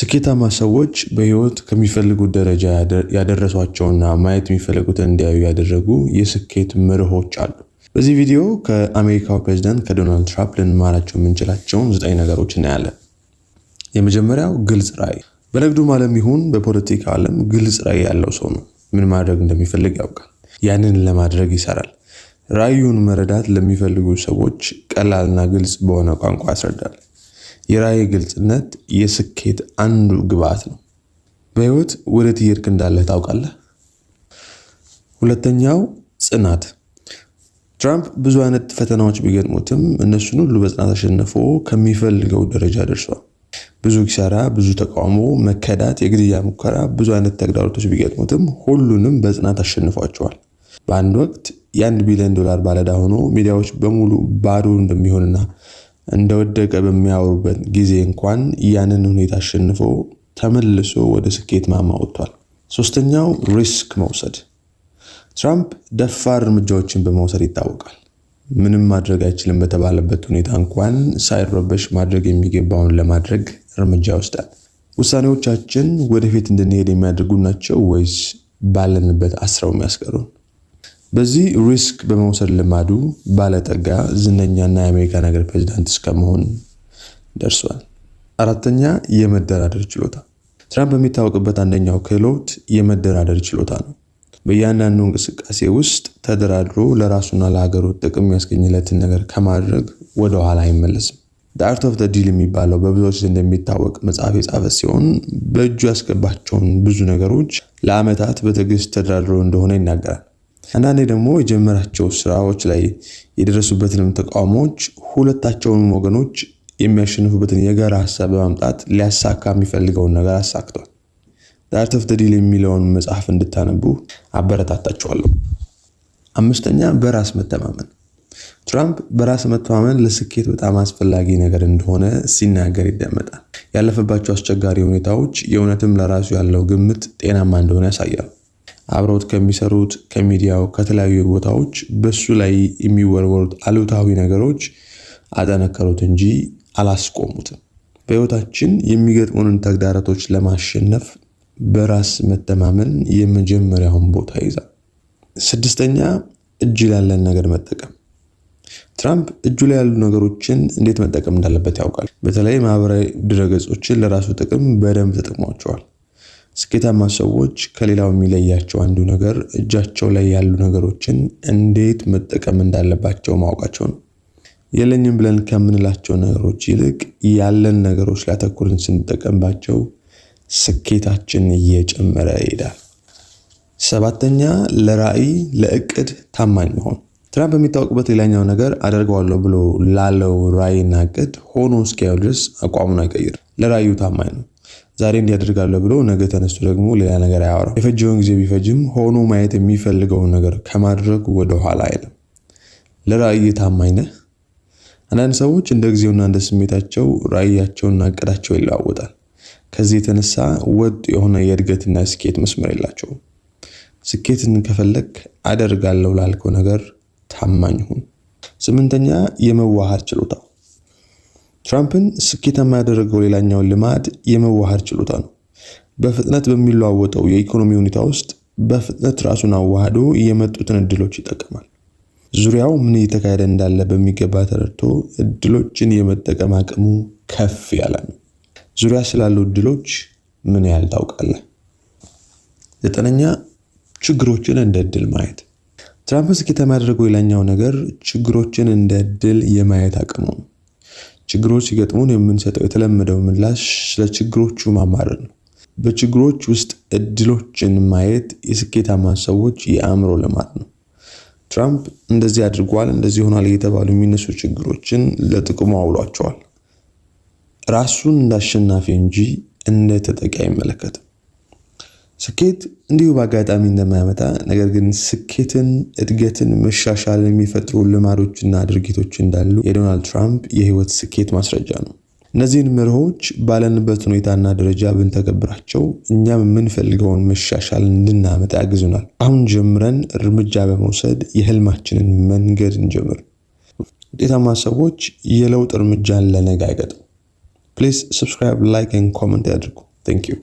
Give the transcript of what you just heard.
ስኬታማ ሰዎች በህይወት ከሚፈልጉት ደረጃ ያደረሷቸውና ማየት የሚፈልጉትን እንዲያዩ ያደረጉ የስኬት መርሆች አሉ። በዚህ ቪዲዮ ከአሜሪካው ፕሬዝዳንት ከዶናልድ ትራምፕ ልንማራቸው የምንችላቸውን 9 ነገሮች እናያለን። የመጀመሪያው ግልጽ ራዕይ። በንግዱ ዓለም ይሁን በፖለቲካ ዓለም ግልጽ ራዕይ ያለው ሰው ነው። ምን ማድረግ እንደሚፈልግ ያውቃል። ያንን ለማድረግ ይሰራል። ራዕዩን መረዳት ለሚፈልጉ ሰዎች ቀላልና ግልጽ በሆነ ቋንቋ ያስረዳል። የራዕይ ግልጽነት የስኬት አንዱ ግብዓት ነው። በህይወት ወዴት እየሄድክ እንዳለህ ታውቃለህ? ሁለተኛው ጽናት። ትራምፕ ብዙ አይነት ፈተናዎች ቢገጥሙትም እነሱን ሁሉ በጽናት አሸንፎ ከሚፈልገው ደረጃ ደርሷል። ብዙ ኪሳራ፣ ብዙ ተቃውሞ፣ መከዳት፣ የግድያ ሙከራ፣ ብዙ አይነት ተግዳሮቶች ቢገጥሙትም ሁሉንም በጽናት አሸንፏቸዋል። በአንድ ወቅት የ$1 ቢሊዮን ባለዕዳ ሆኖ ሚዲያዎች በሙሉ ባዶ እንደሚሆንና እንደወደቀ በሚያወሩበት ጊዜ እንኳን ያንን ሁኔታ አሸንፎ ተመልሶ ወደ ስኬት ማማ ወጥቷል። ሶስተኛው ሪስክ መውሰድ። ትራምፕ ደፋር እርምጃዎችን በመውሰድ ይታወቃል። ምንም ማድረግ አይችልም በተባለበት ሁኔታ እንኳን ሳይረበሽ ማድረግ የሚገባውን ለማድረግ እርምጃ ይወስዳል። ውሳኔዎቻችን ወደፊት እንድንሄድ የሚያደርጉ ናቸው ወይስ ባለንበት አስረው የሚያስቀሩን? በዚህ ሪስክ በመውሰድ ልማዱ ባለጠጋ፣ ዝነኛና የአሜሪካን ሀገር ፕሬዝዳንት እስከመሆን ደርሷል። አራተኛ የመደራደር ችሎታ። ትራምፕ የሚታወቅበት አንደኛው ክህሎት የመደራደር ችሎታ ነው። በእያንዳንዱ እንቅስቃሴ ውስጥ ተደራድሮ ለራሱና ለሀገሩ ጥቅም የሚያስገኝለትን ነገር ከማድረግ ወደ ኋላ አይመለስም። The Art of the Deal የሚባለው በብዙዎች ዘንድ የሚታወቅ መጽሐፍ የጻፈ ሲሆን በእጁ ያስገባቸውን ብዙ ነገሮች ለዓመታት በትዕግስት ተደራድሮ እንደሆነ ይናገራል። አንዳንዴ ደግሞ የጀመራቸው ስራዎች ላይ የደረሱበትንም ተቃውሞዎች ሁለታቸውንም ወገኖች የሚያሸንፉበትን የጋራ ሀሳብ በማምጣት ሊያሳካ የሚፈልገውን ነገር አሳክቷል። The Art of the Deal የሚለውን መጽሐፍ እንድታነቡ አበረታታችኋለሁ። አምስተኛ በራስ መተማመን። ትራምፕ በራስ መተማመን ለስኬት በጣም አስፈላጊ ነገር እንደሆነ ሲናገር ይደመጣል። ያለፈባቸው አስቸጋሪ ሁኔታዎች የእውነትም ለራሱ ያለው ግምት ጤናማ እንደሆነ ያሳያሉ። አብረውት ከሚሰሩት ከሚዲያው ከተለያዩ ቦታዎች በሱ ላይ የሚወረወሩት አሉታዊ ነገሮች አጠነከሩት እንጂ አላስቆሙትም። በህይወታችን የሚገጥሙንን ተግዳሮቶች ለማሸነፍ በራስ መተማመን የመጀመሪያውን ቦታ ይዛል። ስድስተኛ እጅ ያለን ነገር መጠቀም። ትራምፕ እጁ ላይ ያሉ ነገሮችን እንዴት መጠቀም እንዳለበት ያውቃል። በተለይ ማህበራዊ ድረገጾችን ለራሱ ጥቅም በደንብ ተጠቅሟቸዋል። ስኬታማ ሰዎች ከሌላው የሚለያቸው አንዱ ነገር እጃቸው ላይ ያሉ ነገሮችን እንዴት መጠቀም እንዳለባቸው ማወቃቸው ነው። የለኝም ብለን ከምንላቸው ነገሮች ይልቅ ያለን ነገሮች ላይ አተኩረን ስንጠቀምባቸው ስኬታችን እየጨመረ ይሄዳል። ሰባተኛ ለራዕይ ለእቅድ ታማኝ መሆን። ትራምፕ የሚታወቅበት ሌላኛው ነገር አደርገዋለሁ ብሎ ላለው ራዕይና እቅድ ሆኖ እስኪያዩ ድረስ አቋሙን አይቀይርም። ለራዕዩ ታማኝ ነው። ዛሬ እንዲያደርጋለሁ ብሎ ነገ ተነስቶ ደግሞ ሌላ ነገር አያወራም። የፈጀውን ጊዜ ቢፈጅም ሆኖ ማየት የሚፈልገውን ነገር ከማድረግ ወደ ኋላ አይልም። ለራዕይ ታማኝ ነህ? አንዳንድ ሰዎች እንደ ጊዜውና እንደ ስሜታቸው ራዕያቸውና እቅዳቸው ይለዋወጣል። ከዚህ የተነሳ ወጥ የሆነ የእድገትና ስኬት መስመር የላቸውም። ስኬትን ከፈለክ አደርጋለሁ ላልከው ነገር ታማኝ ሁን። ስምንተኛ የመዋሃድ ችሎታ። ትራምፕን ስኬታማ ያደረገው ሌላኛው ልማድ የመዋሃድ ችሎታ ነው። በፍጥነት በሚለዋወጠው የኢኮኖሚ ሁኔታ ውስጥ በፍጥነት ራሱን አዋህዶ የመጡትን እድሎች ይጠቀማል። ዙሪያው ምን እየተካሄደ እንዳለ በሚገባ ተረድቶ እድሎችን የመጠቀም አቅሙ ከፍ ያለ ነው። ዙሪያ ስላሉ እድሎች ምን ያህል ታውቃለህ? ዘጠነኛ ችግሮችን እንደ እድል ማየት። ትራምፕ ስኬታማ ያደረገው ሌላኛው ነገር ችግሮችን እንደ እድል የማየት አቅሙ ነው። ችግሮች ሲገጥሙን የምንሰጠው የተለመደው ምላሽ ስለ ችግሮቹ ማማረር ነው። በችግሮች ውስጥ እድሎችን ማየት የስኬታማ ሰዎች የአእምሮ ልማድ ነው። ትራምፕ እንደዚህ አድርጓል፣ እንደዚህ ሆኗል እየተባሉ የሚነሱ ችግሮችን ለጥቅሙ አውሏቸዋል። ራሱን እንዳሸናፊ እንጂ እንደ ተጠቂ አይመለከትም። ስኬት እንዲሁ በአጋጣሚ እንደማያመጣ፣ ነገር ግን ስኬትን፣ እድገትን፣ መሻሻልን የሚፈጥሩ ልማዶችና ድርጊቶች እንዳሉ የዶናልድ ትራምፕ የህይወት ስኬት ማስረጃ ነው። እነዚህን መርሆች ባለንበት ሁኔታና ደረጃ ብንተገብራቸው እኛም የምንፈልገውን መሻሻል እንድናመጣ ያግዙናል። አሁን ጀምረን እርምጃ በመውሰድ የህልማችንን መንገድ እንጀምር። ውጤታማ ሰዎች የለውጥ እርምጃን ለነገ አይገጥም። ፕሊዝ ሰብስክራይብ፣ ላይክ and ኮሜንት ያድርጉ። ቴንክ ዩ